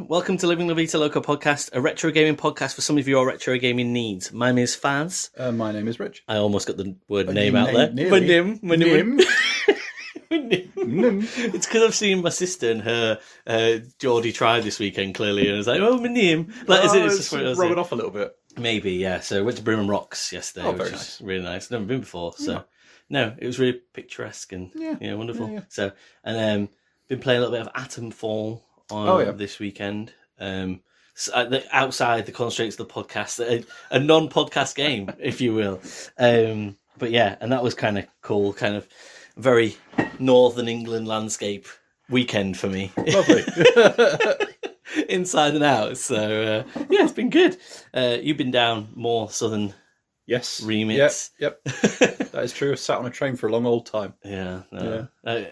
everyone. Welcome to Living La Vita Loca podcast, a retro gaming podcast for some of your retro gaming needs. My name is Faz. My name is Rich. I almost got the word name out there. My name. It's because I've seen my sister and her Geordie tribe this weekend, clearly, and I was like, oh, my name. Like, it's just rubbing off a little bit. Maybe, yeah. So I went to Brimham Rocks yesterday, which is really nice. Never been before, so no, it was really picturesque and wonderful. Yeah. So, and been playing a little bit of Atomfall on this weekend. Outside the constraints of the podcast, a non-podcast game, if you will. But yeah, and that was kind of cool, kind of very northern England landscape weekend for me. Lovely. Inside and out. So it's been good. You've been down more southern remits. Yep. That is true. I sat on a train for a long old time. Yeah. No.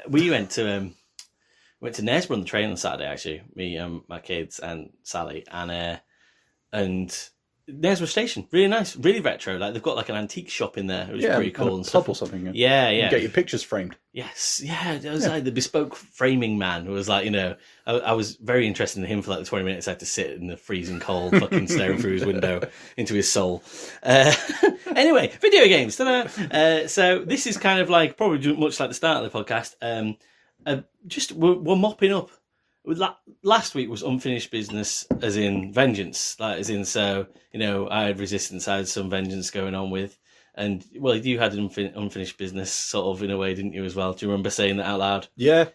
We went to Knaresborough on the train on Saturday, actually. Me and my kids and Sally, and Knaresborough Station, really nice, really retro. Like, they've got like an antique shop in there, which is pretty cool. And a pub or something. Yeah. You can get your pictures framed. Yes, it was like the bespoke framing man who was like, I was very interested in him for like the 20 minutes I had to sit in the freezing cold, fucking staring through his window into his soul. Anyway, video games. So this is kind of like probably much like the start of the podcast. We're mopping up. Last week was unfinished business, as in vengeance. I had resistance, I had some vengeance going on with, and well, you had unfinished business, sort of in a way, didn't you as well? Do you remember saying that out loud? Yeah.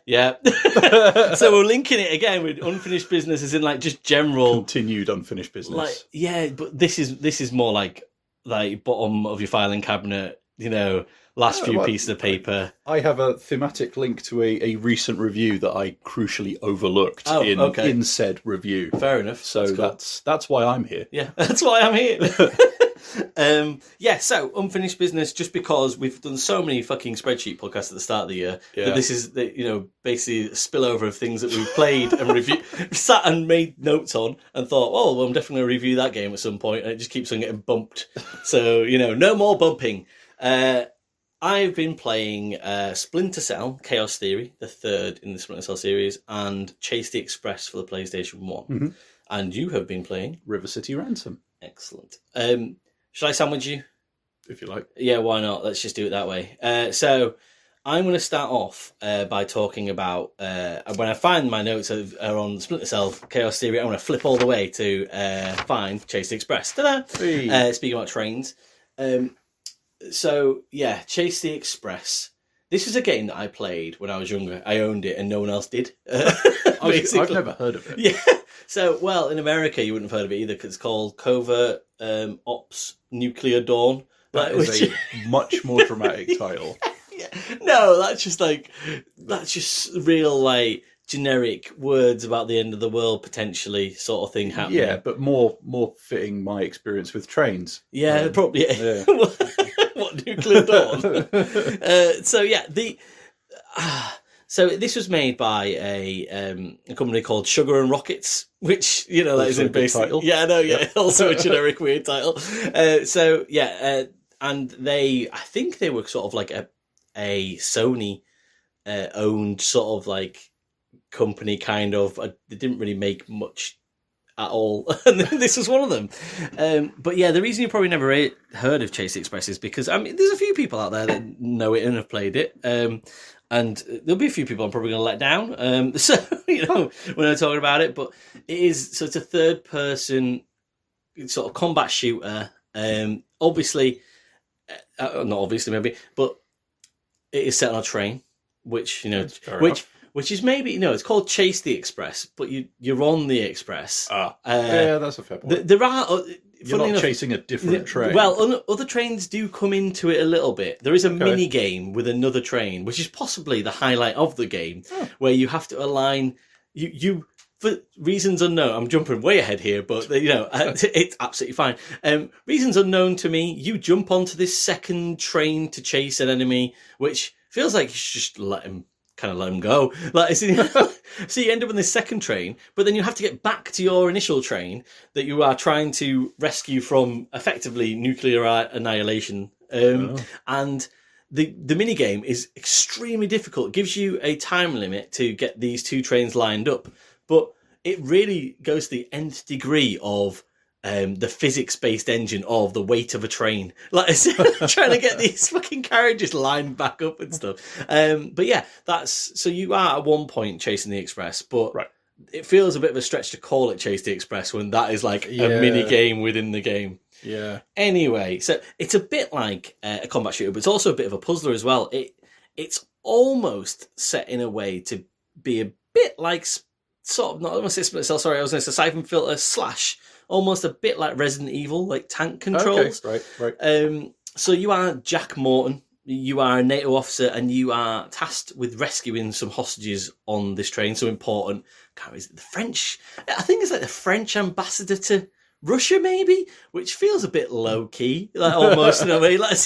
So we're linking it again with unfinished business, as in like just general continued unfinished business. But this is more like bottom of your filing cabinet, last few pieces of paper. I have a thematic link to a recent review that I crucially overlooked in said review. Fair enough. So that's why I'm here. Yeah, that's why I'm here. So unfinished business, just because we've done so many fucking spreadsheet podcasts at the start of the year that this is basically a spillover of things that we've played and reviewed, sat and made notes on and thought, I'm definitely going to review that game at some point, and it just keeps on getting bumped. So, no more bumping. I've been playing Splinter Cell, Chaos Theory, the third in the Splinter Cell series, and Chase the Express for the PlayStation 1. Mm-hmm. And you have been playing River City Ransom. Excellent. Should I sandwich you? If you like. Yeah, why not? Let's just do it that way. So I'm going to start off by talking about, when I find my notes are on Splinter Cell, Chaos Theory, I'm going to flip all the way to find Chase the Express. Ta-da! Hey. Speaking about trains. Chase the Express. This is a game that I played when I was younger. I owned it and no one else did. I've never heard of it. Yeah. So, in America you wouldn't have heard of it either, because it's called Covert Ops Nuclear Dawn. That is a much more dramatic title. Yeah. No, that's just real, generic words about the end of the world potentially sort of thing happening. Yeah, but more fitting my experience with trains. Yeah, probably. Yeah. What, Nuclear Dawn? So this was made by a company called Sugar and Rockets, which that is a basic title. Yeah, I know. Yeah, also a generic weird title. And I think they were sort of like a Sony owned sort of like company, kind of. They didn't really make much at all, and this was one of them. The reason you probably never heard of Chase Express is because there's a few people out there that know it and have played it, and there'll be a few people I'm probably going to let down. When I'm talking about it, but it's a third person sort of combat shooter. Obviously, not obviously maybe, but it is set on a train, which which is maybe, it's called Chase the Express, but you're on the express. That's a fair point. There are... You're not chasing a different train. Well, other trains do come into it a little bit. There is a mini game with another train, which is possibly the highlight of the game, where you have to align... You for reasons unknown, I'm jumping way ahead here, but, it's absolutely fine. Reasons unknown to me, you jump onto this second train to chase an enemy, which feels like you should just let him go. So you end up on this second train, but then you have to get back to your initial train that you are trying to rescue from effectively nuclear annihilation. And the mini game is extremely difficult. It gives you a time limit to get these two trains lined up, but it really goes to the nth degree of the physics-based engine of the weight of a train. Like, trying to get these fucking carriages lined back up and stuff. But yeah, so you are at one point chasing the express, but it feels a bit of a stretch to call it Chase the Express when that is like a mini game within the game. Yeah. Anyway, so it's a bit like a combat shooter, but it's also a bit of a puzzler as well. It's almost set in a way to be a bit like sort of, not I want to say Splinter Cell, sorry, I was going to say Siphon Filter / almost a bit like Resident Evil, like tank controls. Okay, right. So you are Jack Morton. You are a NATO officer, and you are tasked with rescuing some hostages on this train. So important. Is it the French? I think it's like the French ambassador to Russia, maybe, which feels a bit low key, like almost in a way, like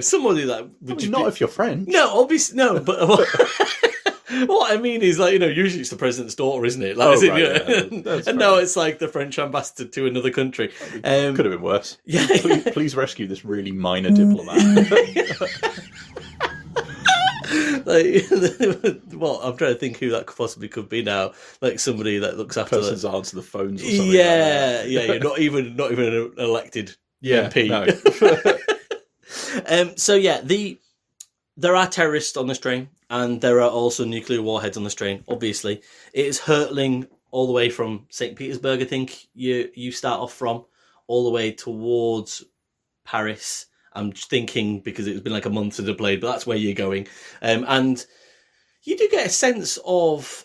somebody that would not if you're French. No, obviously no, but. What I mean is, usually it's the president's daughter, isn't it? Like, and now it's like the French ambassador to another country. Could have been worse. Yeah. Please rescue this really minor diplomat. Well, I'm trying to think who that possibly could be now. Like somebody that looks after persons answer the phones or something. Yeah, you're not even an elected MP. No. So yeah, there are terrorists on this train, and there are also nuclear warheads on this train. Obviously, it is hurtling all the way from St. Petersburg, I think you start off from, all the way towards Paris. I'm thinking because it's been like a month since I played, but that's where you're going. And you do get a sense of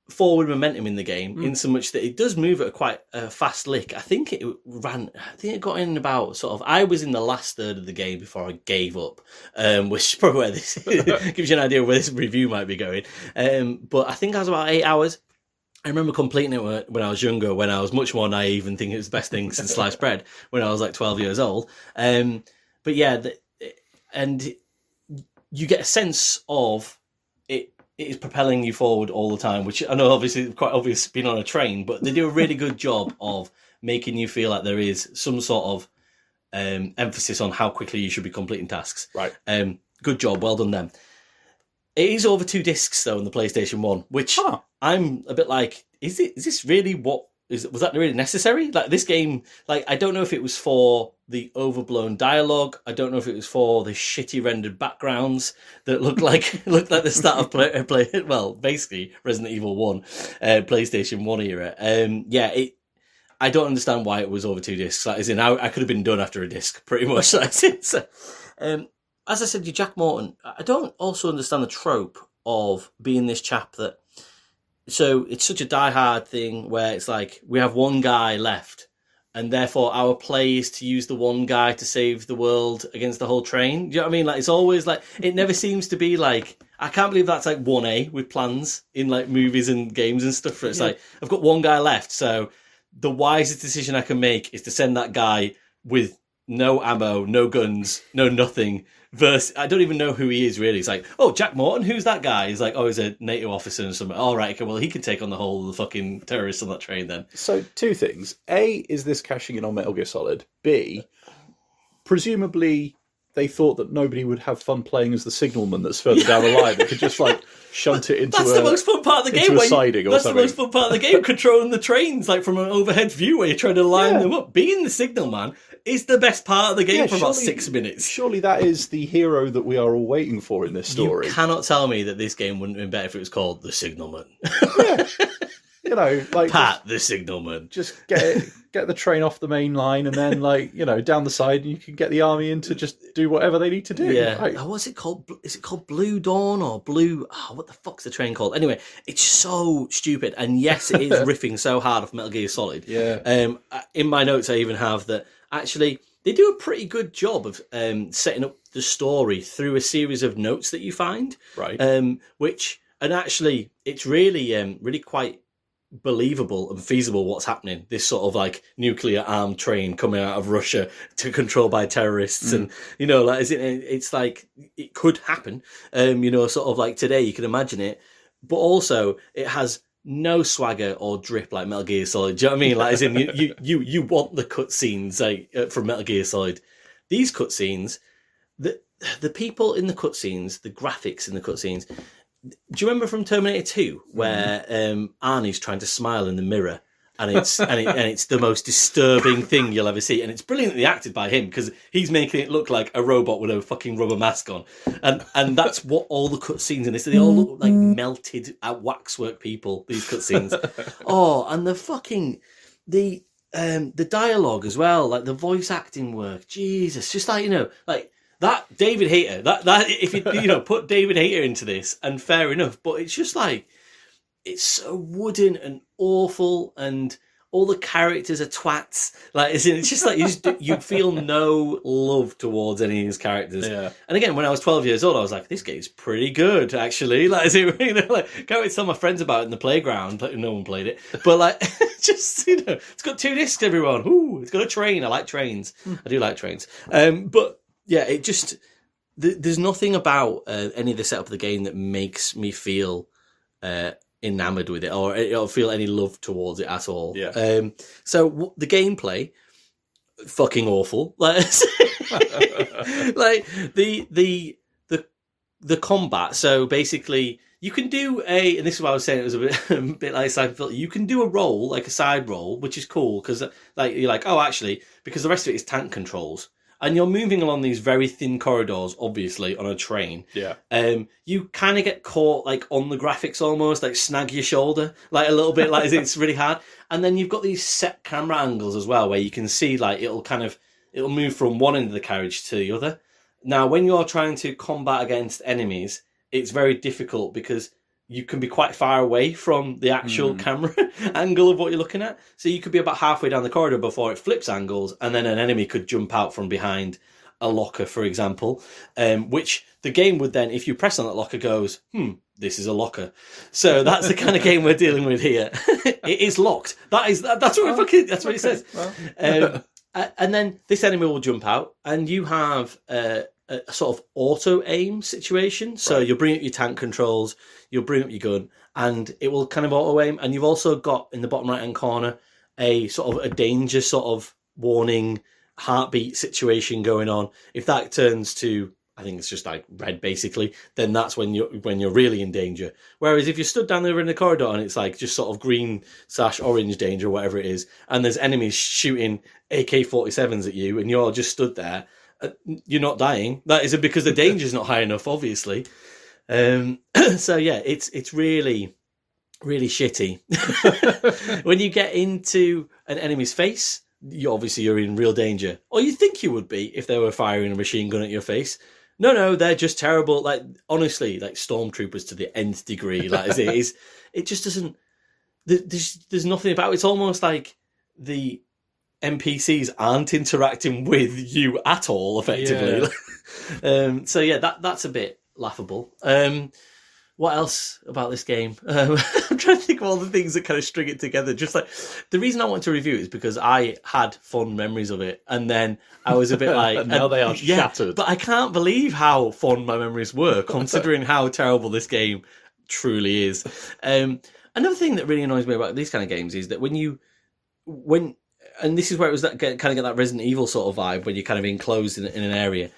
forward momentum in the game, in so much that it does move at quite a fast lick. I think it got in about sort of, I was in the last third of the game before I gave up, which is probably where this gives you an idea of where this review might be going. But I think I was about 8 hours. I remember completing it when I was younger, when I was much more naive and thinking it was the best thing since sliced bread, when I was like 12 years old. But yeah, and you get a sense of it is propelling you forward all the time, which I know obviously is quite obvious being on a train, but they do a really good job of making you feel like there is some sort of emphasis on how quickly you should be completing tasks. Right. Good job. Well done them. It is over 2 discs though on the PlayStation 1, which I'm a bit like, is this really was that really necessary? Like this game, like I don't know if it was for the overblown dialogue. I don't know if it was for the shitty rendered backgrounds that looked like the start of basically Resident Evil 1, PlayStation 1 era. I don't understand why it was over 2 discs. Like, as in, I could have been done after a disc, pretty much. So, as I said, you're Jack Morton. I don't also understand the trope of being this chap that. So it's such a die-hard thing where it's like we have one guy left, and therefore our play is to use the one guy to save the world against the whole train. Do you know what I mean? Like it's always like it never seems to be like, I can't believe that's like 1A with plans in like movies and games and stuff. It's like I've got one guy left, so the wisest decision I can make is to send that guy with no ammo, no guns, no nothing. I don't even know who he is really. It's like, oh, Jack Morton, who's that guy? He's like, oh, he's a NATO officer and something. All right, okay, well, he can take on the whole of the fucking terrorists on that train then. So, 2 things. A, is this cashing in on Metal Gear Solid? B, presumably they thought that nobody would have fun playing as the signalman that's further down the line. They could just like shunt it into the most fun part of the game. Siding or that's something. The most fun part of the game, controlling the trains like from an overhead view where you're trying to line them up. Being the signalman is the best part of the game for about 6 minutes. Surely that is the hero that we are all waiting for in this story. You cannot tell me that this game wouldn't have been better if it was called The Signalman. Yeah. Like Pat the Signalman. Just get the train off the main line, and then down the side, and you can get the army in to just do whatever they need to do. Yeah. What's it called? Is it called Blue Dawn or Blue? Oh, what the fuck's the train called? Anyway, it's so stupid, and yes, it is riffing so hard off Metal Gear Solid. Yeah. In my notes, I even have that actually they do a pretty good job of setting up the story through a series of notes that you find. Right. And actually, it's really quite believable and feasible what's happening. This sort of like nuclear armed train coming out of Russia to control by terrorists, and it's like it could happen. Sort of like today you can imagine it, but also it has no swagger or drip like Metal Gear Solid. Do you know what I mean? Like, as in you want the cutscenes from Metal Gear Solid. These cutscenes, the people in the cutscenes, the graphics in the cutscenes, Do you remember from Terminator 2 where Arnie's trying to smile in the mirror? And it's it's the most disturbing thing you'll ever see, and it's brilliantly acted by him because he's making it look like a robot with a fucking rubber mask on, and that's what all the cutscenes in this. They all look like melted waxwork people. These cutscenes, and the fucking the dialogue as well, like the voice acting work. Jesus, just like like that David Hayter. That if you put David Hayter into this, and fair enough, but it's just like. It's so wooden and awful, and all the characters are twats. Like, it's just like you feel no love towards any of these characters. Yeah. And again, when I was 12 years old, I was like, "This game's pretty good, actually." Like, can't wait to tell my friends about it in the playground. Like, no one played it, but like, just it's got 2 discs. Everyone, ooh, it's got a train. I like trains. I do like trains. But yeah, it just there's nothing about any of the setup of the game that makes me feel. Enamored with it or feel any love towards it at all. Yeah. So the gameplay, fucking awful. Like, like the combat. So basically, you can do and this is what I was saying. It was a bit like Cyberpunk. You can do a roll, like a side roll, which is cool because like you're like, oh, actually, because the rest of it is tank controls. And you're moving along these very thin corridors, obviously, on a train. Yeah. You kind of get caught, like, on the graphics almost, like, snag your shoulder, like, a little bit, like, it's really hard. And then you've got these set camera angles as well, where you can see, like, it'll move from one end of the carriage to the other. Now, when you're trying to combat against enemies, it's very difficult because you can be quite far away from the actual camera angle of what you're looking at. So you could be about halfway down the corridor before it flips angles, and then an enemy could jump out from behind a locker, for example, which the game would then, if you press on that locker, goes, this is a locker. So that's the kind of game we're dealing with here. It is locked. That's what it says. And then this enemy will jump out, and you have a sort of auto-aim situation. So you'll bring up your tank controls, you'll bring up your gun, and it will kind of auto-aim. And you've also got, in the bottom right-hand corner, a sort of a danger sort of warning heartbeat situation going on. If that turns to, I think it's just like red, basically, then that's when you're really in danger. Whereas if you're stood down there in the corridor and it's like just sort of green/orange danger, whatever it is, and there's enemies shooting AK-47s at you, and you're just stood there, you're not dying. That is because the danger's not high enough, obviously. So yeah, it's really, really shitty. When you get into an enemy's face, you're in real danger, or you think you would be if they were firing a machine gun at your face. No, they're just terrible. Like, honestly, like stormtroopers to the nth degree. Like, as it is, it just doesn't. There's nothing about it. It's almost like the NPCs aren't interacting with you at all, effectively. Yeah. So yeah, that's a bit laughable. What else about this game? I'm trying to think of all the things that kind of string it together. Just like, the reason I want to review it is because I had fond memories of it, and then I was a bit like, now they are shattered. But I can't believe how fond my memories were, considering how terrible this game truly is. Another thing that really annoys me about these kind of games is that and this is where it was that kind of get that Resident Evil sort of vibe, when you're kind of enclosed in an area.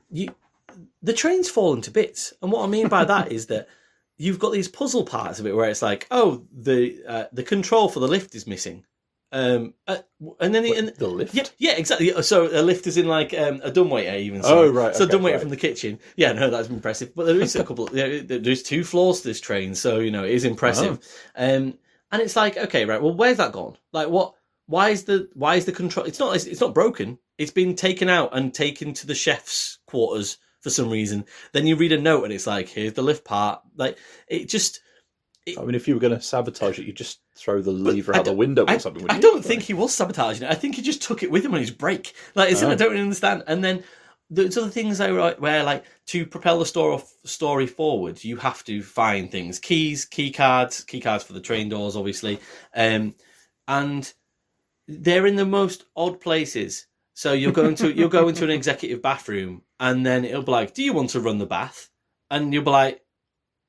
The trains fall into bits, and what I mean by that is that you've got these puzzle parts of it where it's like, oh, the control for the lift is missing, and then the lift, yeah, exactly. So a lift is in like a dumbwaiter, even. So. Oh, right. So dumbwaiter from the kitchen. Yeah, no, that's impressive. But there is a couple. There's 2 floors to this train, so it is impressive. Oh. And it's like, okay, right. Well, where's that gone? Like, what? Why is the control? It's not broken. It's been taken out and taken to the chef's quarters for some reason. Then you read a note and it's like, here's the lift part. Like, I mean, if you were going to sabotage it, you just throw the lever out the window or something. I don't think he was sabotaging it. I think he just took it with him on his break. Like, I don't really understand. And then there's other things where, like, to propel the story forward, you have to find things: keys, key cards for the train doors, obviously, and they're in the most odd places. So you'll go into an executive bathroom, and then it'll be like, do you want to run the bath? And you'll be like,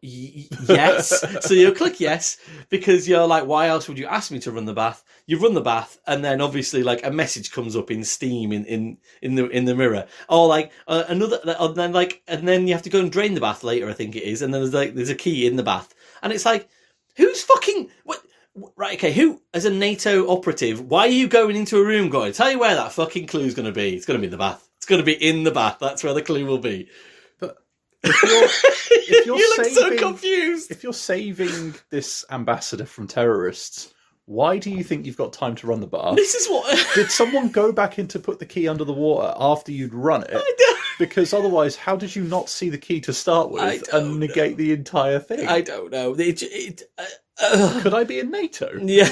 Yes. So you'll click yes because you're like, why else would you ask me to run the bath? You run the bath, and then obviously like a message comes up in Steam in the mirror, or like and then you have to go and drain the bath later. I think it is, and then there's a key in the bath, and it's like, who's fucking what? Right, okay, who, as a NATO operative, why are you going into a room going, tell you where that fucking clue's going to be? It's going to be in the bath. It's going to be in the bath. That's where the clue will be. But if you're you saving, look so confused. If you're saving this ambassador from terrorists, why do you think you've got time to run the bath? This is what... Did someone go back in to put the key under the water after you'd run it? I don't... Because otherwise, how did you not see the key to start with and negate the entire thing? I don't know. Could I be in NATO? Yeah.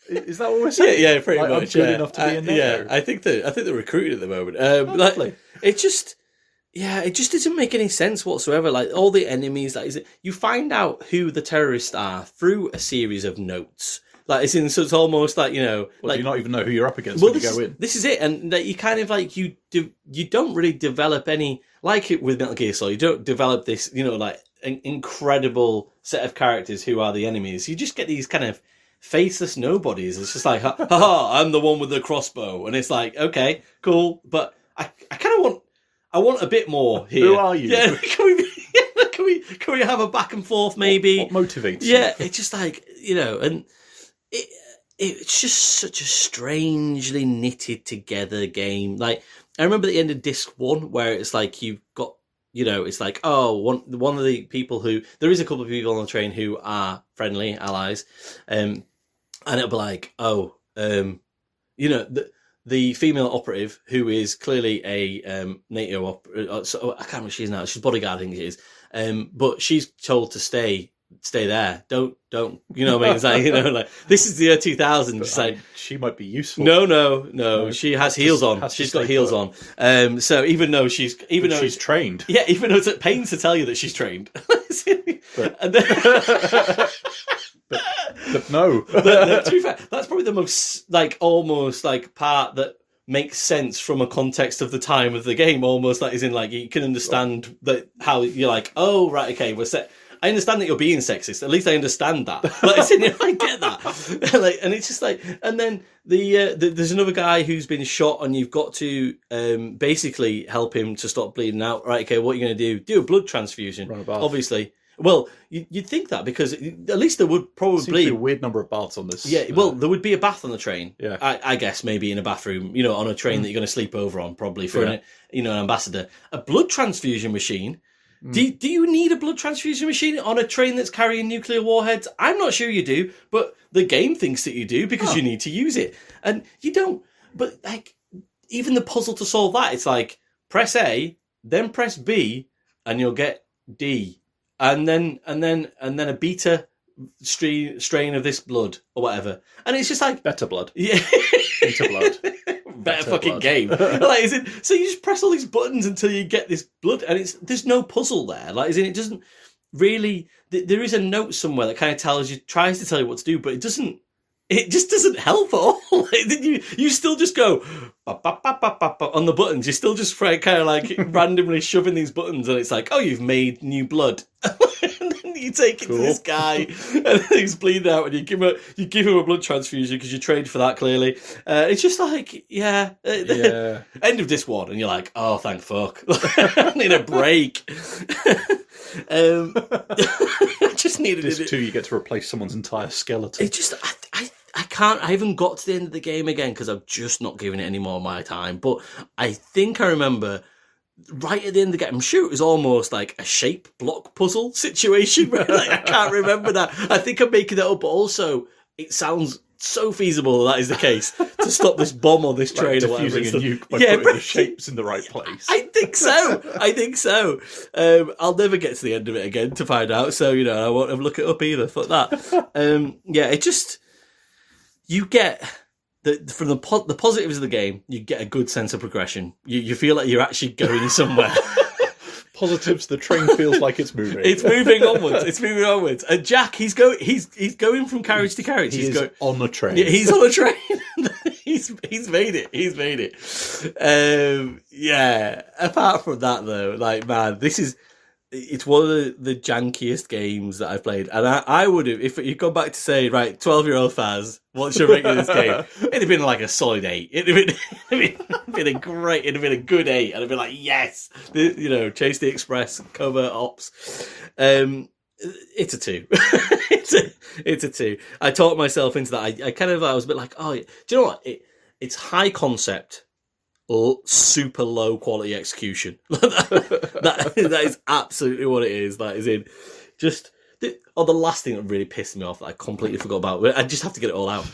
Is that what we're saying? Yeah, pretty much. I'm good enough to be in NATO. Yeah, I think they're recruited at the moment. Lovely. It just doesn't make any sense whatsoever. Like all the enemies, you find out who the terrorists are through a series of notes. Like so it's almost like, Well, like you not even know who you're up against when you go in. This is it, and that you kind of like you don't really develop any, like it with Metal Gear Solid. You don't develop this, like an incredible set of characters who are the enemies. You just get these kind of faceless nobodies. It's just like, I'm the one with the crossbow, and it's like, okay, cool, but I kind of want a bit more here. Who are you? Yeah, can we have a back and forth maybe? What motivates you? Yeah, it's just like, and it's just such a strangely knitted together game. Like, I remember the end of disc 1 where it's like you've got, it's like, one of the people there is a couple of people on the train who are friendly allies, and it'll be like, the female operative who is clearly a NATO operative, so I can't remember what she is now. She's bodyguard, I think it is, but she's told to stay there. Don't. You know what I mean? It's like, like this is the year 2000. It's like she might be useful. No. She has heels on. She's got heels on. So even though she's trained. Yeah, even though it's at pains to tell you that she's trained. But no. But to be fair, that's probably the most almost part that makes sense from a context of the time of the game. Almost like, as in, like, you can understand that how you're like, oh right, okay, we're set. I understand that you're being sexist. At least I understand that. Like, I get that. And it's just like, and then there's another guy who's been shot, and you've got to basically help him to stop bleeding out. Right? Okay, what are you going to do? Do a blood transfusion. Run a bath. Obviously. Well, you'd think that, because at least there would probably seems to be a weird number of baths on this. Yeah, well, there would be a bath on the train. Yeah, I guess maybe in a bathroom, on a train that you're going to sleep over on, probably for an ambassador. A blood transfusion machine. Do you need a blood transfusion machine on a train that's carrying nuclear warheads? I'm not sure you do, but the game thinks that you do, because you need to use it, and you don't. But even the puzzle to solve that, it's like, press A, then press B, and you'll get D. And then a beta strain of this blood or whatever, and it's just like better blood. Yeah, beta blood. Better fucking blood. Game. So you just press all these buttons until you get this blood, and there's no puzzle there. It doesn't really. There is a note somewhere that kind of tries to tell you what to do, but it doesn't. It just doesn't help at all. You still just go on the buttons. You're still just kind of randomly shoving these buttons, and it's like, oh, you've made new blood. And then you take it to this guy, and he's bleeding out, and you give him a blood transfusion because you trained for that, clearly. It's just like, yeah. End of disc 1, and you're like, oh, thank fuck. I need a break. I just needed disc 2. You get to replace someone's entire skeleton. It just, I can't. I haven't got to the end of the game again because I've just not given it any more of my time. But I think I remember right at the end of the game, I'm sure it was almost like a shape block puzzle situation. Where, I can't remember that. I think I'm making that up, but also it sounds so feasible that is the case, to stop this bomb on this train or whatever. Defusing a nuke by putting the shapes in the right place. I think so. I'll never get to the end of it again to find out. So I won't have look it up either. Fuck that. It just. You get from the positives of the game, you get a good sense of progression. You feel like you're actually going somewhere. Positives, the train feels like it's moving. It's moving onwards. And Jack, he's going from carriage to carriage. He's on a train. Yeah, he's on a train. he's made it. Apart from that, though, man, this is. it's one of the jankiest games that I've played. And I would have, if you go back to say, right, 12-year-old Faz, what's your rating of this game? It'd have been like a solid 8. It'd have been a good 8. And I'd be like, yes, Chase the Express, covert ops. It's a 2. it's a 2. I talked myself into that. I was a bit like, oh, do you know what? It's high concept. Super low quality execution. that is absolutely what it is. That is in just the last thing that really pissed me off that I completely forgot about. I just have to get it all out.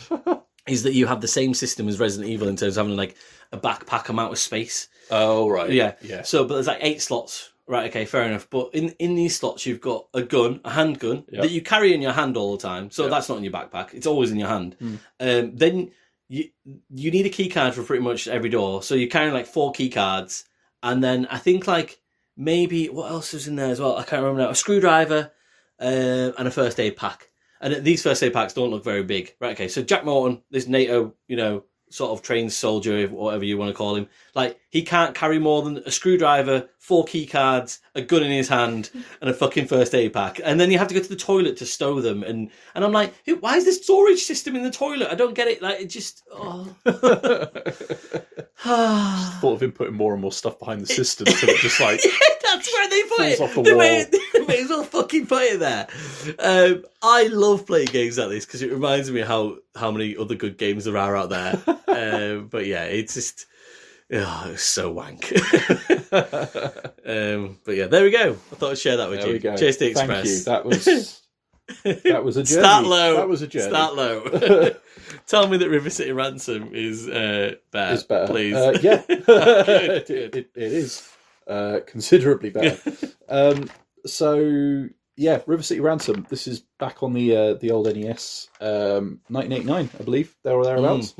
Is that you have the same system as Resident Evil in terms of having like a backpack amount of space. Oh right, yeah. So, but there's like 8 slots. Right, okay, fair enough. But in these slots, you've got a gun, a handgun that you carry in your hand all the time. So that's not in your backpack; it's always in your hand. Then you need a key card for pretty much every door. So you're carrying like 4 key cards, and then I think like maybe what else is in there as well? I can't remember now. A screwdriver and a first aid pack. And these first aid packs don't look very big. Right, okay. So Jack Morton, this NATO, sort of trained soldier, whatever you want to call him, like he can't carry more than a screwdriver, 4 key cards, a gun in his hand, and a fucking first aid pack. And then you have to go to the toilet to stow them. And I'm like, why is there storage system in the toilet? I don't get it. Like, it just, Just thought of him putting more and more stuff behind the system until it just like that's where they put it. Off the they wall. may as well fucking put it there. I love playing games like this because it reminds me how many other good games there are out there. But yeah, it's just it's so wank. But yeah, there we go. I thought I'd share that with there you. We go. Chase the Express. Thank you. That was a journey. Start low. That was a journey. Start low. Tell me that River City Ransom is better. It's better, please. Yeah, Good. it is considerably better. So yeah, River City Ransom. This is back on the old NES, 1989, I believe, there or thereabouts.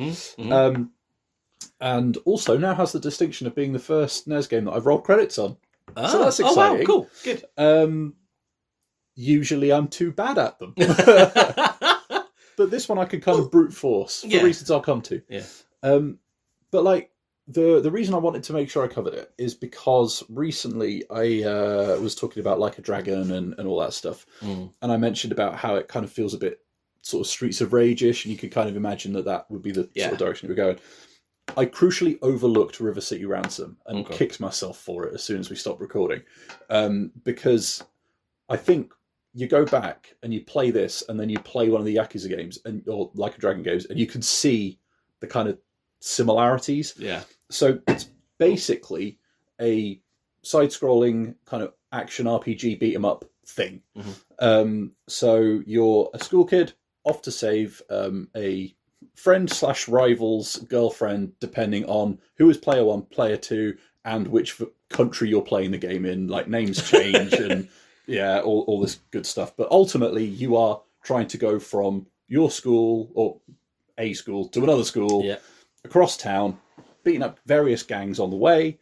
And also now has the distinction of being the first NES game that I've rolled credits on. So that's exciting. Oh wow, cool, good. Usually I'm too bad at them. But this one I can kind of brute force for reasons I'll come to. Yeah. But like the reason I wanted to make sure I covered it is because recently I was talking about Like a Dragon and all that stuff. And I mentioned about how it kind of feels a bit sort of Streets of Rage-ish, and you could kind of imagine that would be the sort of direction we're going. I crucially overlooked River City Ransom and kicked myself for it as soon as we stopped recording. Because I think you go back and you play this, and then you play one of the Yakuza games or Like a Dragon games, and you can see the kind of similarities. Yeah. So it's basically a side-scrolling kind of action RPG beat 'em up thing. So you're a school kid off to save a friend / rival's girlfriend, depending on who is player 1, player 2, and which country you're playing the game in. Like names change and all this good stuff. But ultimately, you are trying to go from your school or a school to another school across town, beating up various gangs on the way,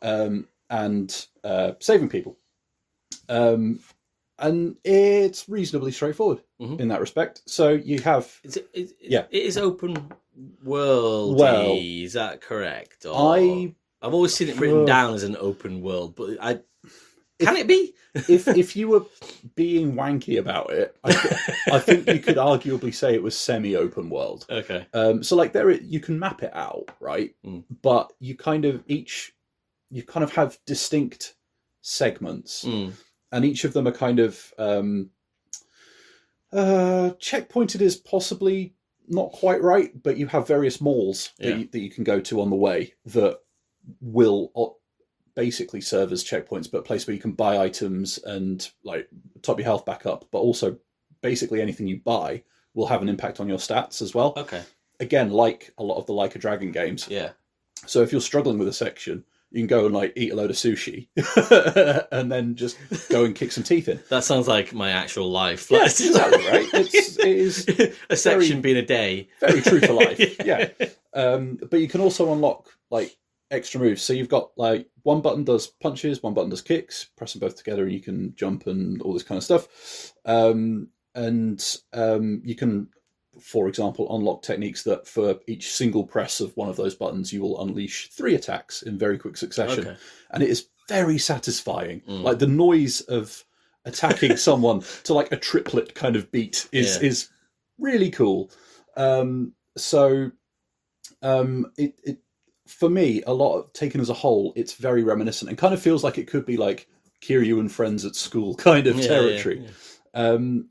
and saving people. And it's reasonably straightforward in that respect. So you have... It is open world. Well, is that correct? Or... I've always seen it written down as an open world, but can it be? if you were being wanky about it, I think you could arguably say it was semi-open world. Okay. So like you can map it out, right? But you kind of have distinct segments. And each of them are kind of checkpointed is possibly not quite right, but you have various malls that you can go to on the way that will basically serve as checkpoints, but a place where you can buy items and like top your health back up, but also basically anything you buy will have an impact on your stats as well. Okay. Again, like a lot of the Like a Dragon games. Yeah. So if you're struggling with a section, you can go and like eat a load of sushi and then just go and kick some teeth in. That sounds like my actual life. Yeah, exactly, right? It is a section being a day. Very true to life, yeah. But you can also unlock like extra moves. So you've got like one button does punches, one button does kicks. Press them both together and you can jump and all this kind of stuff. And you can, for example, unlock techniques that for each single press of one of those buttons, you will unleash 3 attacks in very quick succession. Okay. And it is very satisfying. Like the noise of attacking someone to like a triplet kind of beat is really cool. It for me, a lot of, taken as a whole, it's very reminiscent and kind of feels like it could be like Kiryu and Friends at School kind of territory. You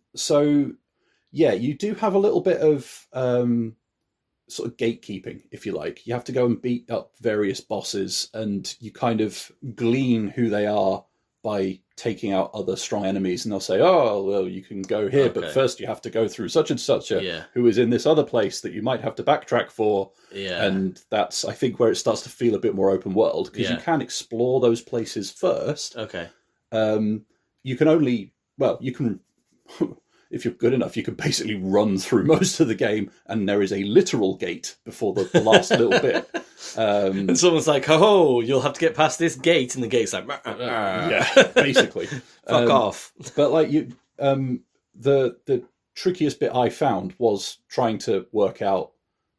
do have a little bit of sort of gatekeeping, if you like. You have to go and beat up various bosses, and you kind of glean who they are by taking out other strong enemies, and they'll say, oh, well, you can go here, but first you have to go through such and such who is in this other place that you might have to backtrack for. And that's, I think, where it starts to feel a bit more open world, because you can explore those places first. You can only, if you're good enough, you can basically run through most of the game, and there is a literal gate before the last little bit. And someone's like, oh, you'll have to get past this gate, and the gate's like, basically. Fuck off. But like the trickiest bit I found was trying to work out,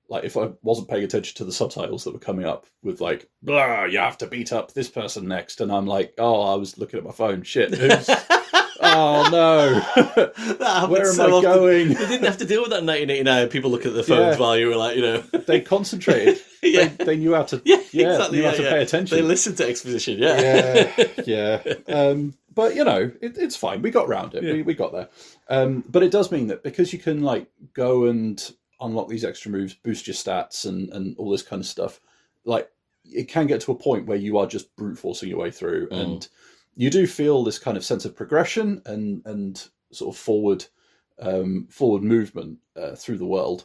like, if I wasn't paying attention to the subtitles that were coming up with like, blah, you have to beat up this person next, and I'm like, oh, I was looking at my phone, shit, who's... Oh no! Where am I going? They didn't have to deal with that in 1989. People look at their phones while you were like, They concentrated. They knew how to. Exactly. Knew how to pay attention. They listened to exposition. But it's fine. We got around it. We got there. But it does mean that because you can like go and unlock these extra moves, boost your stats, and all this kind of stuff. Like it can get to a point where you are just brute forcing your way through and. You do feel this kind of sense of progression and sort of forward movement through the world,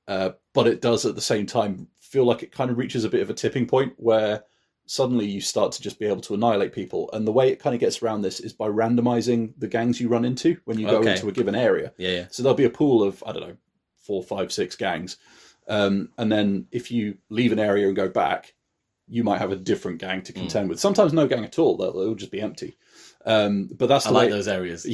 but it does at the same time feel like it kind of reaches a bit of a tipping point where suddenly you start to just be able to annihilate people. And the way it kind of gets around this is by randomizing the gangs you run into when you go into a given area. So there'll be a pool of, I don't know, 4, 5, 6 gangs, and then if you leave an area and go back, you might have a different gang to contend with. Sometimes no gang at all; they'll just be empty. But that's the way. Like those areas.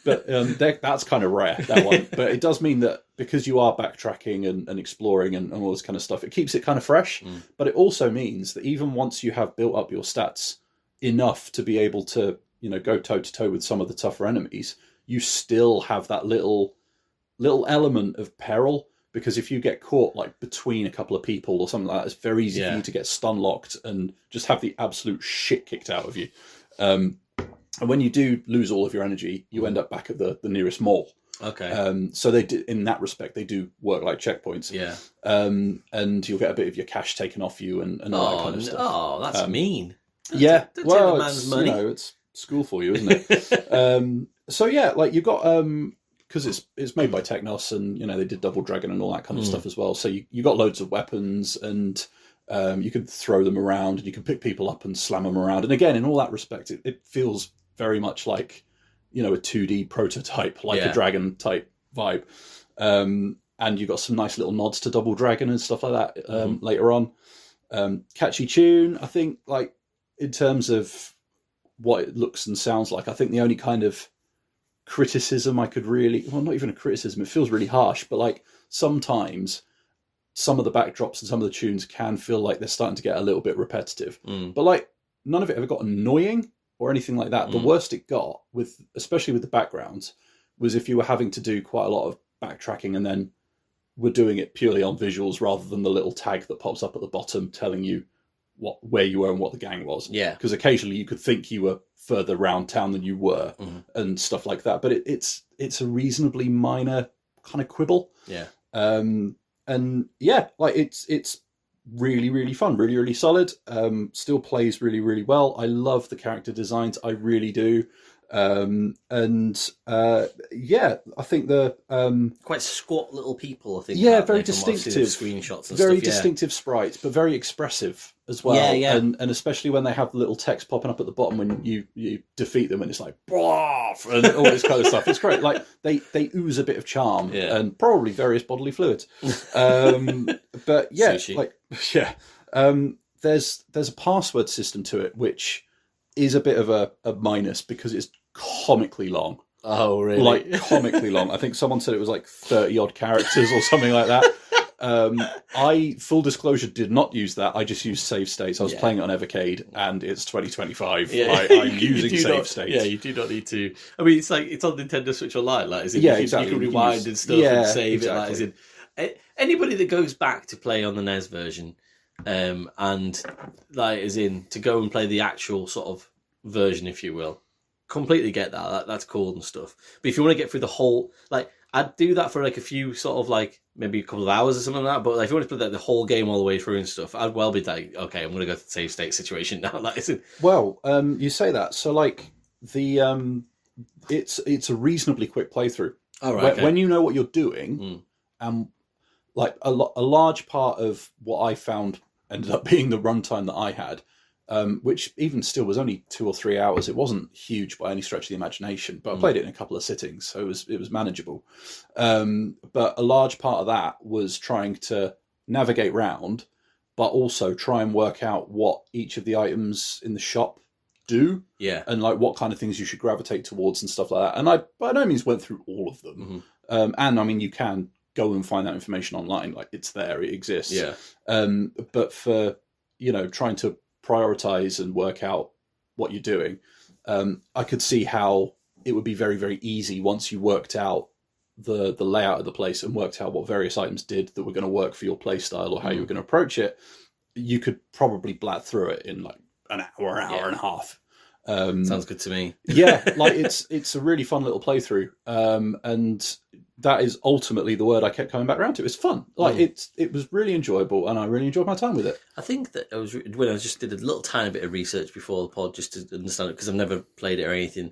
But that's kind of rare, that one. But it does mean that because you are backtracking and exploring and all this kind of stuff, it keeps it kind of fresh. But it also means that even once you have built up your stats enough to be able to, go toe to toe with some of the tougher enemies, you still have that little element of peril. Because if you get caught like between a couple of people or something like that, it's very easy for you to get stun locked and just have the absolute shit kicked out of you. And when you do lose all of your energy, you end up back at the nearest mall. So they do, in that respect, they do work like checkpoints. And you'll get a bit of your cash taken off you and all that kind of stuff. Oh, that's mean. Don't take the man's money. It's school for you, isn't it? Like you've got. Because it's made by Technos, and they did Double Dragon and all that kind of stuff as well. So you got loads of weapons, and you can throw them around, and you can pick people up and slam them around. And again, in all that respect, it feels very much like a 2D prototype, like a Dragon type vibe. And you've got some nice little nods to Double Dragon and stuff like that later on. Catchy tune, I think. Like in terms of what it looks and sounds like, I think the only kind of criticism I could not even a criticism, it feels really harsh, but like sometimes some of the backdrops and some of the tunes can feel like they're starting to get a little bit repetitive. But like none of it ever got annoying or anything like that. The worst it got, especially with the backgrounds, was if you were having to do quite a lot of backtracking and then were doing it purely on visuals rather than the little tag that pops up at the bottom telling you where you were and what the gang was. Because occasionally you could think you were further round town than you were and stuff like that. But it's a reasonably minor kind of quibble. Like it's really, really fun, really, really solid. Still plays really, really well. I love the character designs. I really do. I think the quite squat little people. I think very distinctive screenshots and very stuff, distinctive sprites, but very expressive as well. And especially when they have the little text popping up at the bottom when you defeat them, and it's like "Broff" and all this kind of stuff. It's great. Like they ooze a bit of charm and probably various bodily fluids. But Sushi. There's a password system to it which is a bit of a minus because it's comically long. Oh, really? Like comically long. I think someone said it was like 30 odd characters or something like that. I, full disclosure, did not use that. I just used save states. I was Yeah. playing it on Evercade, and it's 2025. Yeah. I'm using save not, states. Yeah, you do not need to. I mean, it's like it's on Nintendo Switch Online. Like, as in, Yeah, you exactly. can You can rewind use- and stuff yeah, and save exactly. it. Like, as in, anybody that goes back to play on the NES version, and like as in to go and play the actual sort of version, if you will, completely get that. That's cool and stuff. But if you want to get through the whole, like, I'd do that for like a few sort of like maybe a couple of hours or something like that. But like, if you want to play the whole game all the way through and stuff, I'd well be like, okay, I'm going to go to the save state situation now. Like, as in, Well, you say that. So, like, the it's a reasonably quick playthrough. all right, okay. When you know what you're doing, like a large part of what I found ended up being the runtime that I had, which even still was only 2 or 3 hours. It wasn't huge by any stretch of the imagination, but I played it in a couple of sittings, so it was manageable. But a large part of that was trying to navigate round, but also try and work out what each of the items in the shop do, yeah, and like what kind of things you should gravitate towards and stuff like that. And I by no means went through all of them. And I mean, you can go and find that information online. Like, it's there, it exists. yeah, But for, trying to prioritize and work out what you're doing, I could see how it would be very, very easy once you worked out the layout of the place and worked out what various items did that were going to work for your play style or how you were going to approach it. You could probably blat through it in like an hour and a half. sounds good to me. Yeah, like it's a really fun little playthrough, and that is ultimately the word I kept coming back around to. It's fun. Like, it was really enjoyable, and I really enjoyed my time with it. I think that when I just did a little tiny bit of research before the pod just to understand it, because I've never played it or anything,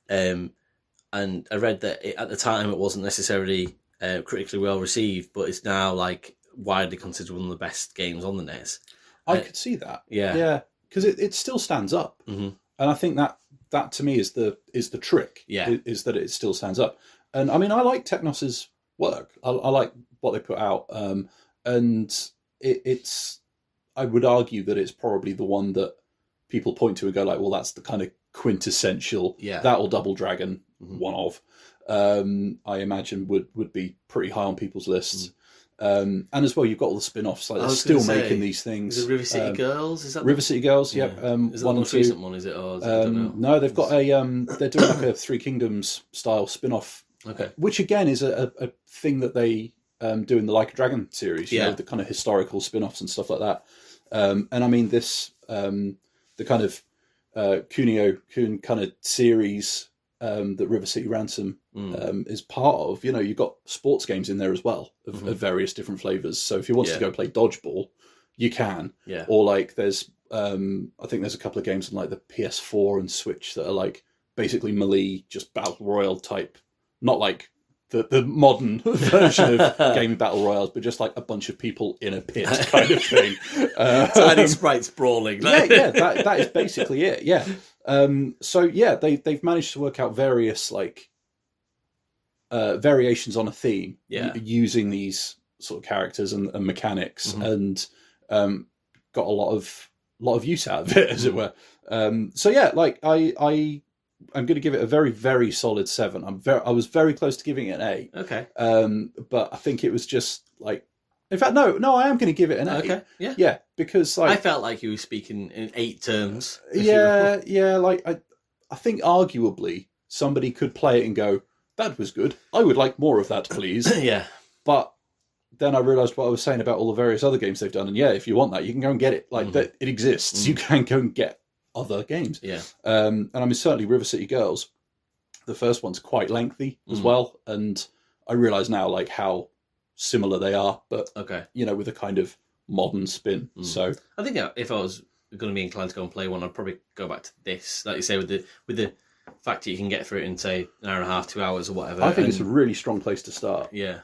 and I read that at the time it wasn't necessarily critically well received, but it's now like widely considered one of the best games on the NES. I could see that. Yeah, because it still stands up, and I think that to me is the trick. Yeah, is that it still stands up. And I mean, I like Technos's work. I like what they put out, and it's. I would argue that it's probably the one that people point to and go like, "Well, that's the kind of quintessential." Yeah, that or Double Dragon, one of. I imagine would be pretty high on people's lists. And as well, you've got all the spin-offs. Like, they're still making these things. Is it River City Girls? Is that River City Girls? Yep. Is that the most recent one? Is it? Or is it I don't know. No, they've got a. They're doing like a Three Kingdoms style spin-off. Okay. Which again is a thing that they do in the Like a Dragon series. You know, the kind of historical spin-offs and stuff like that. And I mean, this the kind of Kunio-kun kind of series that River City Ransom is part of. You know, you've got sports games in there as well of various different flavors. So if you want to go play dodgeball, you can. Yeah. Or like there's I think there's a couple of games on like the PS4 and Switch that are like basically melee, just battle royale type, not like the modern version of gaming battle royales, but just like a bunch of people in a pit kind of thing. Tiny sprites brawling. That is basically it. Yeah. So yeah, they've managed to work out various like variations on a theme, using these sort of characters and mechanics, and got a lot of use out of it, as it were. So yeah, like I'm going to give it a very, very solid 7. I was very close to giving it an 8. Okay. But I think it was just like, in fact, no, I am going to give it an 8. Okay. Yeah. Yeah, because like I felt like you were speaking in 8 terms. Yeah. Like I think arguably somebody could play it and go, "That was good. I would like more of that, please." Yeah. But then I realised what I was saying about all the various other games they've done, and yeah, if you want that, you can go and get it. Like that, it exists. You can go and get other games. Yeah. And I mean, certainly River City Girls, the first one's quite lengthy as well, and I realise now like how similar they are, but you know, with a kind of modern spin. So I think if I was going to be inclined to go and play one, I'd probably go back to this, like you say, with the fact that you can get through it in say an hour and a half, 2 hours or whatever. I think it's a really strong place to start. Yeah,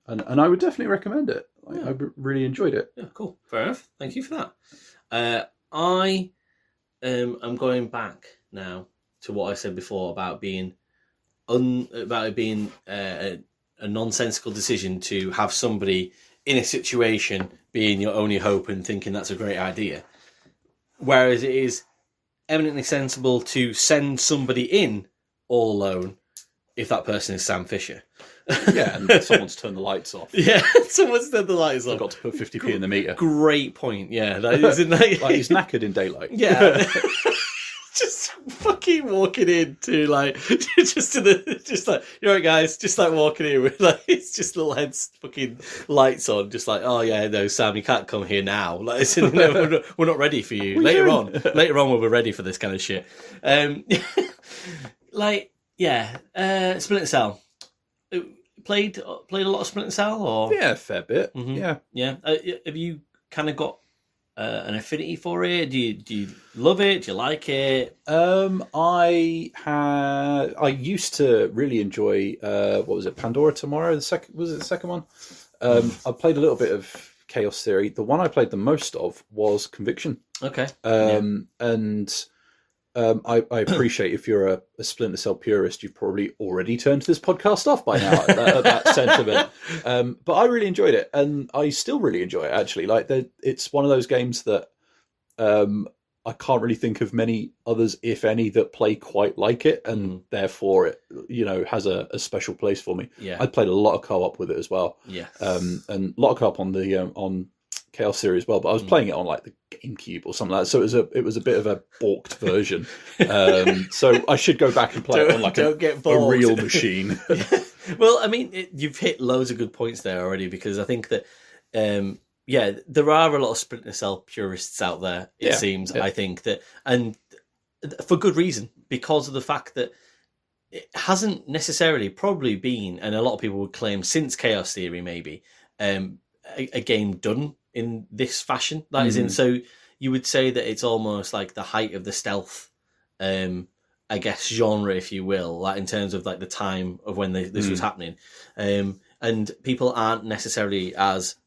and I would definitely recommend it. I really enjoyed it. Yeah, cool, fair enough. Thank you for that. I'm going back now to what I said before about being it being a nonsensical decision to have somebody in a situation being your only hope and thinking that's a great idea, whereas it is eminently sensible to send somebody in all alone if that person is Sam Fisher. Yeah, and someone's turned the lights off. Yeah, someone's turned the lights off. Forgot to put 50p in the meter. Great point. Yeah, that isn't like, Like he's knackered in daylight. Yeah. Just fucking walking in to like, just like, you're right, guys, just like walking in with like, it's just little heads fucking lights on, just like, oh yeah, no, Sam, you can't come here now. Like, we're not ready for you. Later on, when we're ready for this kind of shit. Like, yeah, Splinter Cell. Played a lot of Splinter Cell, or Yeah, a fair bit. Mm-hmm. Yeah. Have you kind of got an affinity for it? Do you love it? Do you like it? I used to really enjoy what was it, Pandora Tomorrow? Was it the second one? I played a little bit of Chaos Theory. The one I played the most of was Conviction. Okay. I appreciate if you're a Splinter Cell purist, you've probably already turned this podcast off by now at that sentiment. But I really enjoyed it, and I still really enjoy it, actually. Like, it's one of those games that I can't really think of many others, if any, that play quite like it, and therefore it, has a special place for me. Yeah. I played a lot of co-op with it as well. Yeah. And a lot of co-op on the on Chaos Theory as well, but I was playing it on like the GameCube or something like that, so it was a bit of a balked version. So I should go back and play it on like a real machine. Well, I mean, you've hit loads of good points there already, because I think that there are a lot of Splinter Cell purists out there. It seems. I think that, and for good reason, because of the fact that it hasn't necessarily probably been, and a lot of people would claim since Chaos Theory maybe, a game done in this fashion. That is in, so you would say that it's almost like the height of the stealth, I guess, genre, if you will, like in terms of like the time of when this was happening. And people aren't necessarily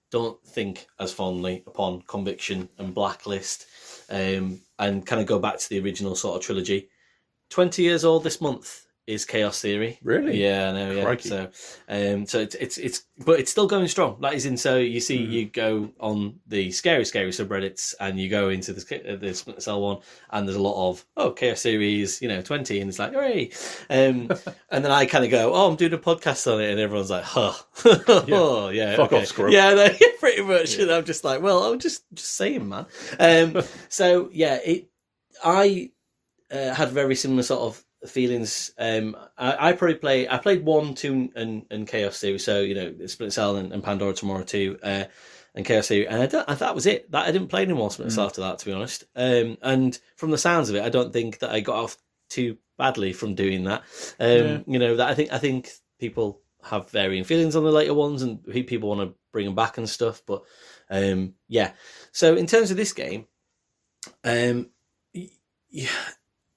don't think as fondly upon Conviction and Blacklist, and kind of go back to the original sort of trilogy. 20 years old this month is Chaos Theory. Really? Yeah, I know. Yeah. Crikey. So it's but it's still going strong. That is in. So you see, you go on the scary subreddits, and you go into the Splinter Cell one, and there's a lot of Chaos Theory is 20, and it's like hooray. And then I kind of go, I'm doing a podcast on it, and everyone's like, oh yeah, fuck off, scrub. Yeah, no, pretty much. Yeah. And I'm just like, well, I'm just saying, man. So yeah, I had very similar sort of feelings. I played 1, 2, and Chaos Theory. So Splinter Cell and Pandora Tomorrow 2, and Chaos Theory, and that was it. That I didn't play any more Splinter Cell after that, to be honest. And from the sounds of it, I don't think that I got off too badly from doing that. That I think people have varying feelings on the later ones, and people want to bring them back and stuff. But yeah. So in terms of this game,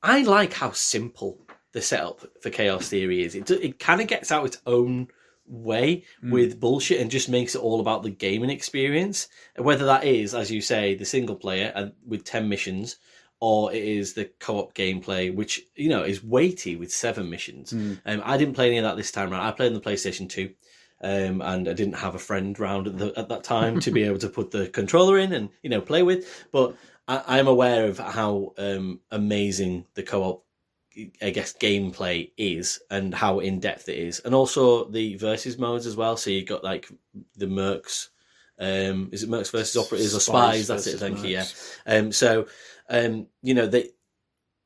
I like how simple the setup for Chaos Theory is. It kind of gets out its own way with bullshit and just makes it all about the gaming experience. Whether that is, as you say, the single player and with 10 missions, or it is the co-op gameplay, which is weighty with 7 missions. I didn't play any of that this time around. I played on the PlayStation 2. And I didn't have a friend round at that time to be able to put the controller in and play with. But I'm aware of how amazing the co-op, I guess, gameplay is, and how in depth it is, and also the versus modes as well. So you got like the Mercs. Is it Mercs versus Operators or Spies? That's it. Thank you. Yeah.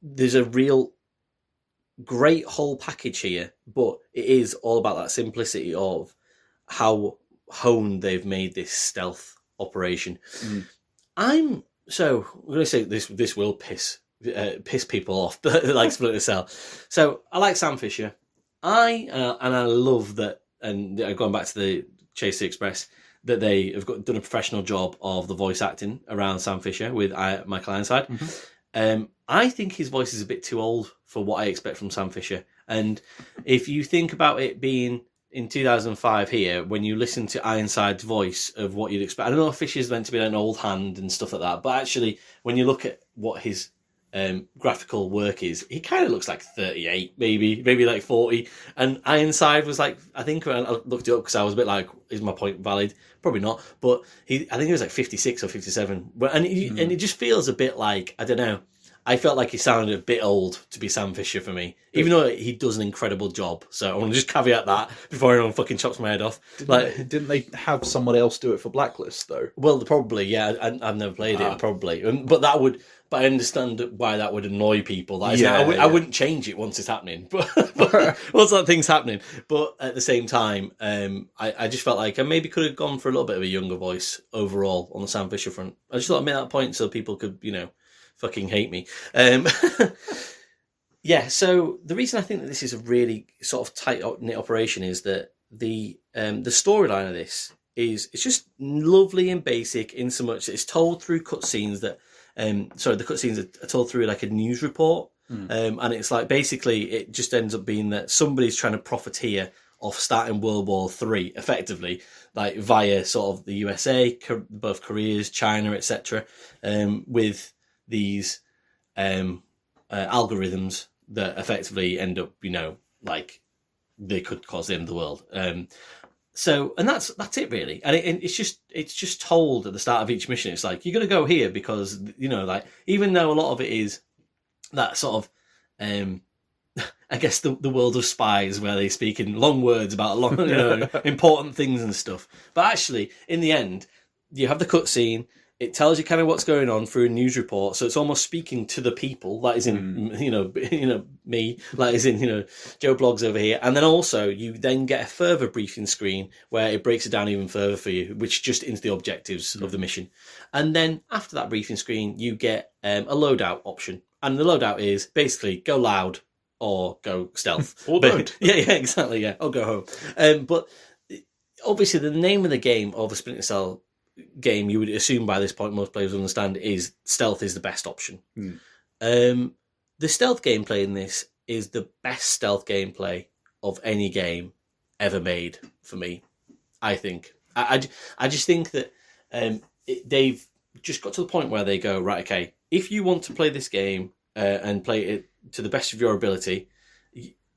There's a real great whole package here, but it is all about that simplicity of how honed they've made this stealth operation. I'm going to say this will piss people off, like Splinter Cell. So I like Sam Fisher. I love that, and going back to the Chase the Express, that they have done a professional job of the voice acting around Sam Fisher with Michael Ironside. I think his voice is a bit too old for what I expect from Sam Fisher. And if you think about it being in 2005 here, when you listen to Ironside's voice of what you'd expect, I don't know if Fisher's meant to be an old hand and stuff like that, but actually, when you look at what his graphical work is, he kind of looks like 38, maybe like 40. And Ironside was like, I think when I looked it up because I was a bit like, is my point valid? Probably not. But I think he was like 56 or 57. And it just feels a bit like, I don't know. I felt like he sounded a bit old to be Sam Fisher for me, even though he does an incredible job. So I want to just caveat that before anyone fucking chops my head off. Didn't they have someone else do it for Blacklist though? Well, probably, yeah. I've never played it, probably, but I understand why that would annoy people. I wouldn't change it once it's happening, but once that thing's happening. But at the same time, I just felt like I maybe could have gone for a little bit of a younger voice overall on the Sam Fisher front. I just thought I'd make that point so people could, fucking hate me. Yeah, so the reason I think that this is a really sort of tight-knit operation is that the storyline of this it's just lovely and basic in so much that it's told through cutscenes that the cutscenes are told through like a news report, and it's like basically it just ends up being that somebody's trying to profiteer off starting World War III effectively, like via sort of the USA, both Koreas, China, etc., with these algorithms that effectively end up, like they could cause the end of the world. So, and that's it really, and it's just told at the start of each mission. It's like you're gonna go here because like even though a lot of it is that sort of, I guess the world of spies where they speak in long words about important things and stuff. But actually, in the end, you have the cutscene. It tells you kind of what's going on through a news report, so it's almost speaking to the people. That is in me, like is in Joe Blogs over here, and then also you then get a further briefing screen where it breaks it down even further for you, which just into the objectives of the mission. And then after that briefing screen, you get a loadout option, and the loadout is basically go loud or go stealth, or don't. Yeah, exactly, yeah, or go home. But obviously, the name of the game of a Splinter Cell game, you would assume by this point most players understand, is stealth is the best option. The stealth gameplay in this is the best stealth gameplay of any game ever made for me, I think. I just think that they've just got to the point where they go, right, okay, if you want to play this game and play it to the best of your ability,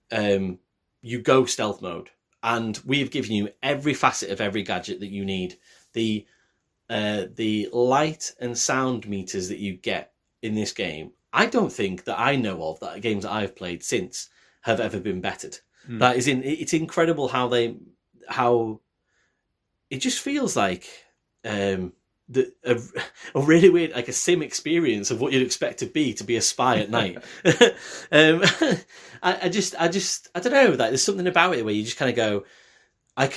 you go stealth mode, and we've given you every facet of every gadget that you need. The light and sound meters that you get in this game, I don't think that I know of that games that I've played since have ever been bettered. That is it's incredible how it just feels like a really weird, like a sim experience of what you'd expect to be a spy at night. I don't know, that there's something about it where you just kind of go, I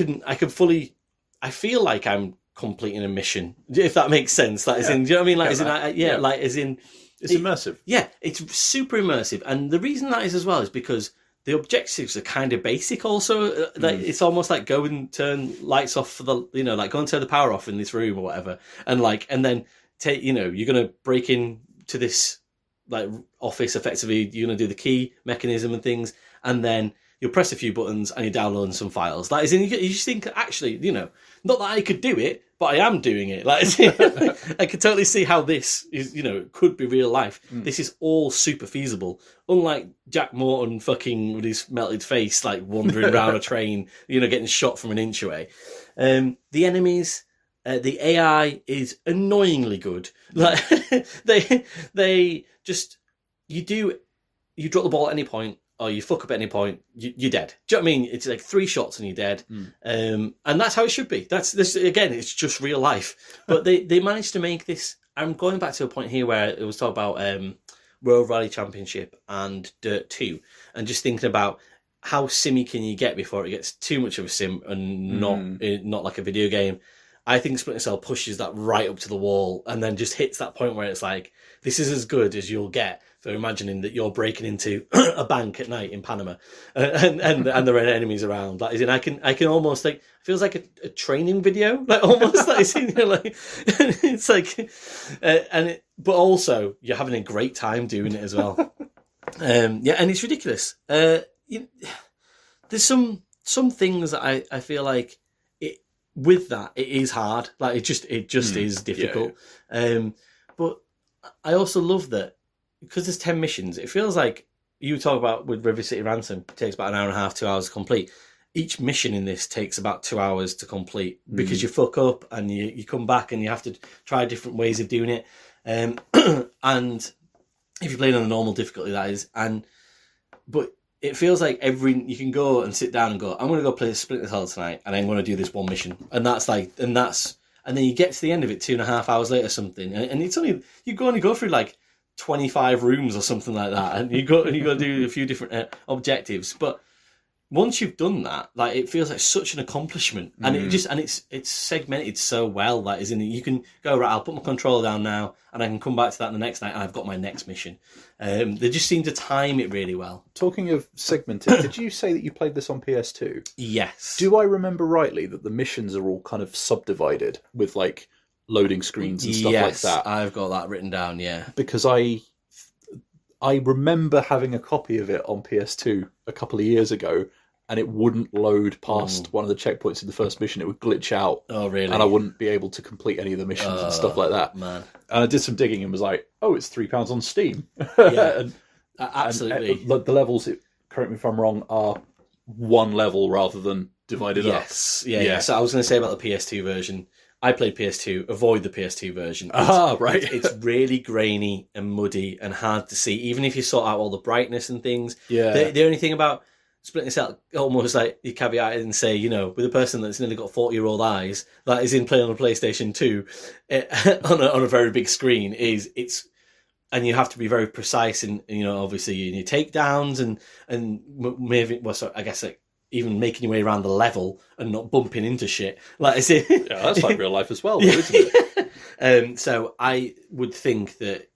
feel like I'm completing a mission, if that makes sense. Like, do you know what I mean? Like, it's immersive. Yeah, it's super immersive, and the reason that is as well is because the objectives are kind of basic. Also, like it's almost like go and turn lights off for the, like go and turn the power off in this room or whatever, and then take, you're gonna break in to this like office effectively. You're gonna do the key mechanism and things, and then you'll press a few buttons and you're downloading some files. That is, you just think, actually, not that I could do it, but I am doing it. Like, I could totally see how this is, could be real life. This is all super feasible. Unlike Jack Morton fucking with his melted face, like wandering around a train, getting shot from an inch away. The enemies, the AI is annoyingly good. Like, they just, you drop the ball at any point, or you fuck up at any point, you're dead. Do you know what I mean? It's like 3 shots and you're dead. And that's how it should be. That's this again, it's just real life. But they managed to make this. I'm going back to a point here where it was talk about World Rally Championship and Dirt 2, and just thinking about how simmy can you get before it gets too much of a sim and not like a video game. I think Splinter Cell pushes that right up to the wall and then just hits that point where it's like, this is as good as you'll get for imagining that you're breaking into a bank at night in Panama and there are enemies around. Like, I can almost like, it feels like a training video, like almost like, it's like, but also you're having a great time doing it as well. And it's ridiculous. There's some things that I feel like with that it is hard. Like it just is difficult. But I also love that because there's 10 missions, it feels like you talk about with River City Ransom, it takes about an hour and a half, 2 hours to complete. Each mission in this takes about 2 hours to complete because you fuck up and you come back and you have to try different ways of doing it. And If you're playing on the normal difficulty, that is. But it feels like you can go and sit down and go, I'm going to go play Splinter Cell tonight, and I'm going to do this one mission. And then you get to the end of it 2.5 hours later or something, and it's only, you go through like 25 rooms or something like that, and you got to do a few different objectives. But once you've done that, like, it feels like such an accomplishment, and it's segmented so well. That is, you can go, right, I'll put my controller down now, and I can come back to that the next night, and I've got my next mission. They just seem to time it really well. Talking of segmented, did you say that you played this on PS2? Yes. Do I remember rightly that the missions are all kind of subdivided with like loading screens and stuff like that? I've got that written down. Yeah, because I remember having a copy of it on PS2 a couple of years ago, and it wouldn't load past one of the checkpoints in the first mission. It would glitch out. Oh, really? And I wouldn't be able to complete any of the missions and stuff like that. Man. And I did some digging and was like, oh, it's £3 on Steam. Yeah, absolutely. And the levels, correct me if I'm wrong, are one level rather than divided up. Yes. Yeah. So I was going to say about the PS2 version. I played PS2. Avoid the PS2 version. Right. It's really grainy and muddy and hard to see, even if you sort out all the brightness and things. Yeah. The only thing about Splinter Cell, almost like you caveat it and say, with a person that's nearly got 40-year-old eyes, that is in playing on a PlayStation 2 on a very big screen, and you have to be very precise in, obviously in your takedowns and maybe, I guess, like, even making your way around the level and not bumping into shit. Like, I say, yeah, that's like real life as well, though, isn't it? So I would think that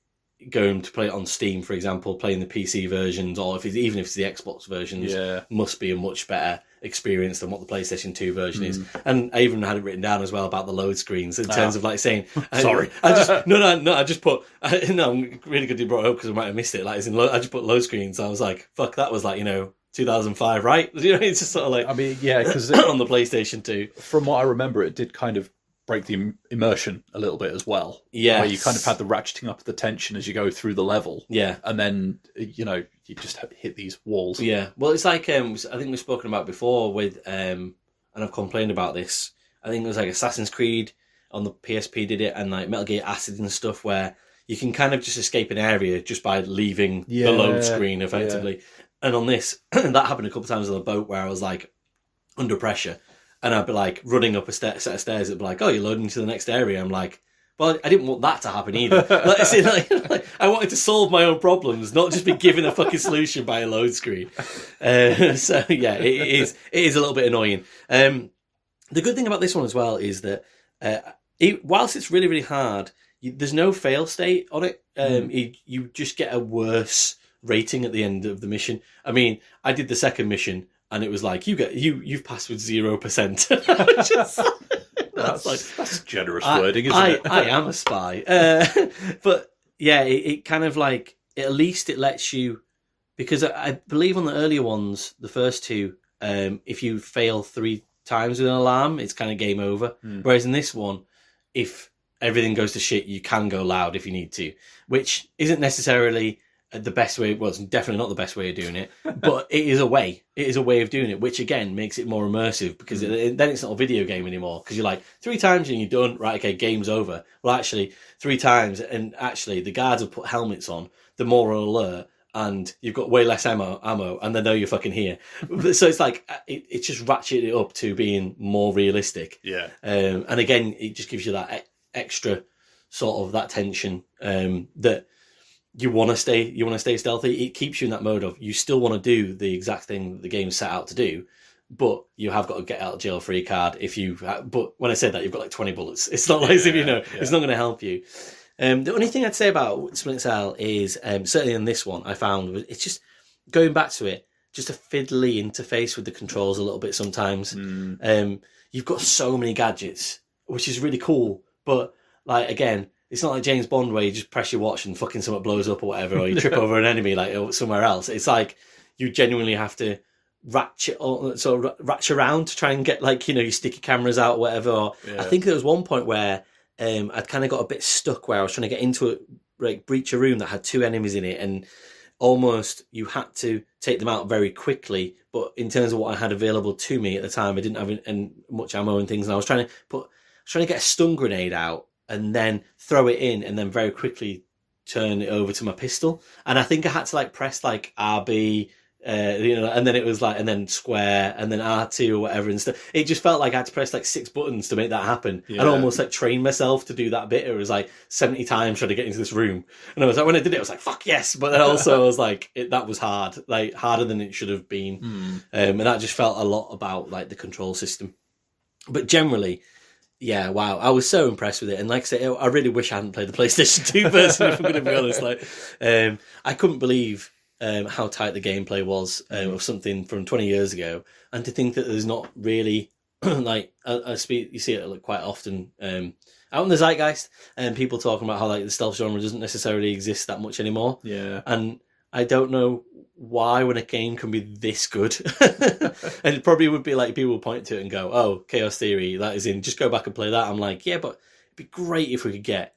going to play it on Steam, for example, playing the PC versions, or even if it's the Xbox versions, must be a much better experience than what the PlayStation 2 version is. And I even had it written down as well about the load screens in terms of like saying, sorry, I just put, I'm really good you brought it up because I might have missed it. Like, I just put load screens. I was like, fuck, that was like 2005, right? It's just sort of like, I mean, yeah, because on the PlayStation 2, from what I remember, it did kind of break the immersion a little bit as well. Yeah, where you kind of had the ratcheting up of the tension as you go through the level. Yeah, and then you just hit these walls. Yeah, well, it's like I think we've spoken about before with and I've complained about this. I think it was like Assassin's Creed on the PSP did it, and like Metal Gear Acid and stuff, where you can kind of just escape an area just by leaving the load screen effectively. Yeah. And on this, that happened a couple of times on the boat where I was like under pressure. And I'd be like running up a set of stairs. It'd be like, oh, you're loading to the next area. I'm like, well, I didn't want that to happen either. Like, I wanted to solve my own problems, not just be given a fucking solution by a load screen. So yeah, it is a little bit annoying. The good thing about this one as well is that whilst it's really, really hard, there's no fail state on it. You just get a worse rating at the end of the mission. I mean, I did the second mission, and it was like, you've passed with 0%. That's generous wording, isn't it? I am a spy. But yeah, it kind of like, at least it lets you, because I believe on the earlier ones, the first two, if you fail 3 times with an alarm, it's kind of game over. Whereas in this one, if everything goes to shit, you can go loud if you need to, which isn't necessarily the best way. Well, it's definitely not the best way of doing it, but it is a way. It is a way of doing it, which again makes it more immersive, because then it's not a video game anymore. Because you're like, 3 times and you're done. Right, okay, game's over. Well, actually, 3 times, and actually the guards have put helmets on. The more alert, and you've got way less ammo, and they know you're fucking here. So it's like it's just ratcheted it up to being more realistic. Yeah. And again, it just gives you that extra sort of that tension that. You want to stay stealthy. It keeps you in that mode of, you still want to do the exact thing that the game's set out to do, but you have got a get out of jail free card but when I said that, you've got like 20 bullets. It's not like it's not going to help you. The only thing I'd say about Splinter Cell is, certainly in this one, I found it's just going back to it, just a fiddly interface with the controls a little bit sometimes. You've got so many gadgets, which is really cool, but like, again, it's not like James Bond where you just press your watch and fucking something blows up or whatever, or you trip over an enemy like somewhere else. It's like you genuinely have to ratchet around to try and get, like, you stick your cameras out or whatever. I think there was one point where I'd kind of got a bit stuck where I was trying to get into breach a room that had 2 enemies in it, and almost you had to take them out very quickly. But in terms of what I had available to me at the time, I didn't have much ammo and things, and I was trying to get a stun grenade out and then throw it in, and then very quickly turn it over to my pistol, and I think I had to like press like RB. And then it was like, and then square, and then R2 or whatever and stuff. It just felt like I had to press like 6 buttons to make that happen, and almost like train myself to do that bit. It was like 70 times trying to get into this room, and I was like, when I did it, I was like, "Fuck yes!" But then also I was like, that was hard, like harder than it should have been, and that just felt a lot about like the control system. But generally, yeah, wow, I was so impressed with it, and like I say, I really wish I hadn't played the PlayStation 2 version. If I'm going to be honest, like, I couldn't believe. How tight the gameplay was of something from 20 years ago, and to think that there's not really like you see it like quite often out in the zeitgeist, and people talking about how like the stealth genre doesn't necessarily exist that much anymore. Yeah, and I don't know why when a game can be this good, and it probably would be like people would point to it and go, "Oh, Chaos Theory, that is in. Just go back and play that." I'm like, yeah, but it'd be great if we could get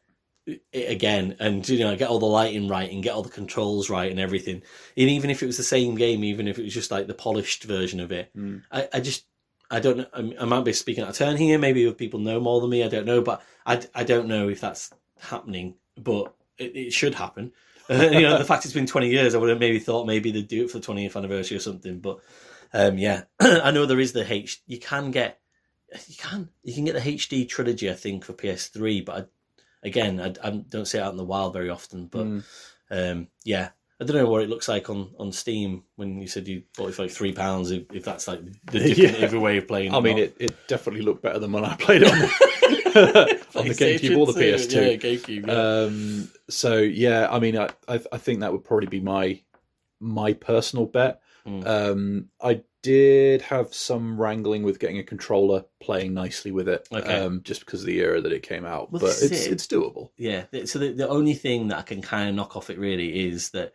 it again and get all the lighting right and get all the controls right and everything, and even if it was the same game, even if it was just like the polished version of it, I don't know. I might be speaking out of turn here, maybe if people know more than me, I don't know, but I don't know if that's happening, but it should happen. The fact it's been 20 years, I would have maybe thought maybe they'd do it for the 20th anniversary or something, but yeah. I know there is the you can get the HD trilogy, I think, for PS3, but I don't see it out in the wild very often, but yeah, I don't know what it looks like on Steam when you said you bought it for like £3, if that's like the different way of playing. I mean, it definitely looked better than when I played it on on the GameCube or the PS2. Yeah, GameCube. Yeah. So yeah, I mean, I think that would probably be my personal bet. I did have some wrangling with getting a controller playing nicely with it, just because of the era that it came out. Well, but it's doable. Yeah. So the only thing that I can kind of knock off it really is that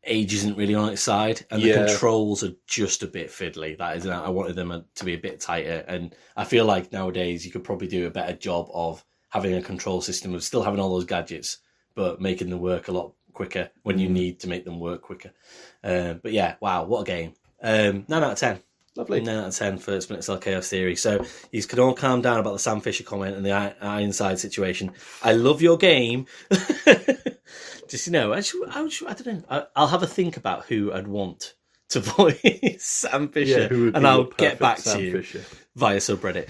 age isn't really on its side, and the controls are just a bit fiddly. That is, I wanted them to be a bit tighter, and I feel like nowadays you could probably do a better job of having a control system of still having all those gadgets, but making them work a lot quicker when you need to make them work quicker. But yeah, wow, what a game. 9 out of 10. Lovely. 9 out of 10 for Splinter Cell Chaos Theory. So you can all calm down about the Sam Fisher comment and the Ironside situation. I love your game. Just, I don't know. I'll have a think about who I'd want to voice Sam Fisher, and I'll get back to you via subreddit.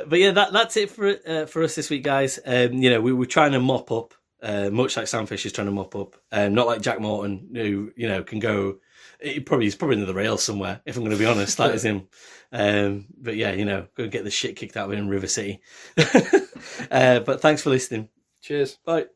But yeah, that's it for us this week, guys. We were trying to mop up, much like Sam Fisher's trying to mop up. Not like Jack Morton, who can go. He's probably in the rails somewhere. If I'm going to be honest, that is him. But yeah, go get the shit kicked out of him in River City. But thanks for listening. Cheers. Bye.